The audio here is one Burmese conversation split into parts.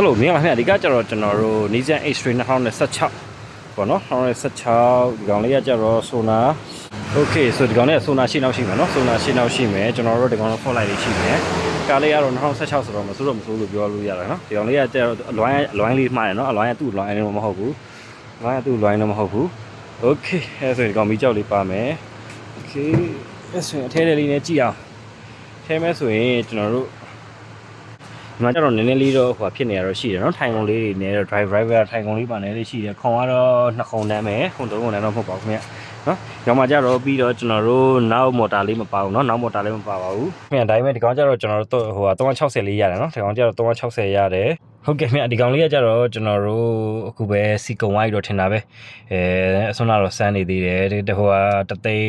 Hello မင်္ဂလာခင်ဗျာဒီကကျတော့ကျွန်တော်တို့ Nissan X-Trail 2016ပေါ့နော်2016ဒီကောင်လေးကကျတော့ Sona Okay ဆိုဒီကောင်လေးက Sona ရှင်းနောက်ရှိမယ်နော် Sona ရှင်းနောက်ရှိမယ်ကျွန်တော်တို့ဒီကောင်လေး Ford Light လေးရှိမယ်ကားလေးကတော့2016ဆိုတော့မစိုးလို့ပြောလို့ရတယ်နော်ဒီကောင်လေးကကျတော့အလွိုင်းလေးမှားတယ်နော်အလွိုင်းကသူ့အလွိုင်းလည်းမဟုတ်ဘူးအလွိုင်းကသူ့အလွိုင်းလည်းမဟုတ်ဘူး Okay အဲဆိုရင်ဒီကောင်မီးကြောက်လေးပါမယ် Okay အဲဆိုရင်အထဲထဲလေးနဲ့ကြည့်အောင်ထဲမဲ့ဆိုရင်ကျွန်တော်တို့ဒီမှာကျတော့နည်းနည်းလေးတော့ဟိုဖြစ်နေရတော့ရှိတယ်နော်ထိုင်ကုန်လေးတွေနဲ့တော့ driver ထိုင်ကုန်လေးပါနေလေးရှိတယ်ခုံကတော့နှစ်ခုံတန်းပဲခုံသုံးခုံတန်းတော့မဟုတ်ပါဘူးခင်ဗျနော်ရောင်မှာကျတော့ပြီးတော့ကျွန်တော်တို့နောက်မော်တာလေးမပါဘူးနော်နောက်မော်တာလေးမပါပါဘူးခင်ဗျဒါပေမဲ့ဒီကောင်ကျတော့ကျွန်တော်တို့ဟို360လေးရတယ်နော်ဒီကောင်ကျတော့360ရတယ်ဟုတ်ကဲ့ခင်ဗျဒီကောင်လေးကကျတော့ကျွန်တော်တို့အခုပဲစီကုံဝိုင်းတော့ထင်တာပဲအစွမ်းတော့စမ်းနေသေးတယ်ဒီဟိုက3သိန်း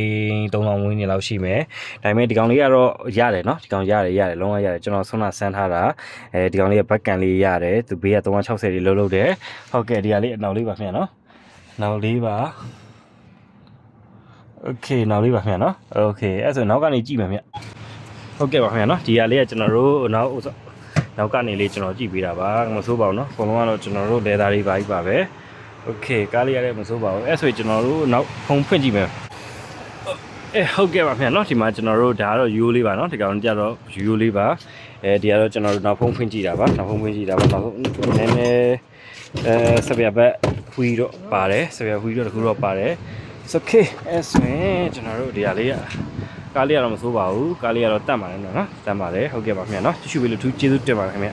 3000ဝန်းကျင်လောက်ရှိမယ်ဒါပေမဲ့ဒီကောင်လေးကတော့ရတယ်နော်ဒီကောင်ရတယ်လုံးဝရတယ်ကျွန်တော်ဆွမ်းနာစမ်းထားတာဒီကောင်လေးကဘက်ကန်လေးရတယ်သူဘေးက360လေးလုံးတယ်ဟုတ်ကဲ့ဒီဟာလေးအနောက်လေးပါခင်ဗျနော်နောက်လေးပါโอเคနောက်လေးပါခင်ဗျနော်โอเคအဲ့ဆိုနောက်ကနေကြည့်မယ်ခင်ဗျဟုတ်ကဲ့ပါခင်ဗျနော်ဒီဟာလေးကကျွန်တော်တို့နောက်ကနေလေးကျွန်တော်ကြည့်ပေးတာပါမဆိုးပါဘူးเนาะပုံလုံးကတော့ကျွန်တော်တို့လေသာလေးပါကြီးပါပဲโอเคကားလေးရလည်းမဆိုးပါဘူးအဲ့ဆိုကျွန်တော်တို့နောက်ဖုံဖွင့်ကြည့်မယ်ဟုတ်ကဲ့ပါခင်ဗျာเนาะဒီမှာကျွန်တော်တို့ဒါကတော့ U လေးပါเนาะဒီကောင်ကြတော့ U လေးပါဒီကတော့ကျွန်တော်တို့နောက်ဖုံဖွင့်ကြည့်တာပါနောက်ဖုံဖွင့်ကြည့်တာပါနောက်နည်းနည်းစပယ်ဘက်ဝီတော့ပါတယ်စပယ်ဝီတော့တခုတော့ပါတယ်โอเคအဲ့ဆိုရင်ကျွန်တော်တို့ဒီဟာလေးကားလေးကတော့မဆိုးပါဘူးကားလေးကတော့တတ်ပါတယ်နော်တတ်ပါတယ်ဟုတ်ကဲ့ပါခင်ဗျာเนาะကြည့်ရှုပေးလို့ကျေးဇူးတင်ပါတယ်ခင်ဗျာ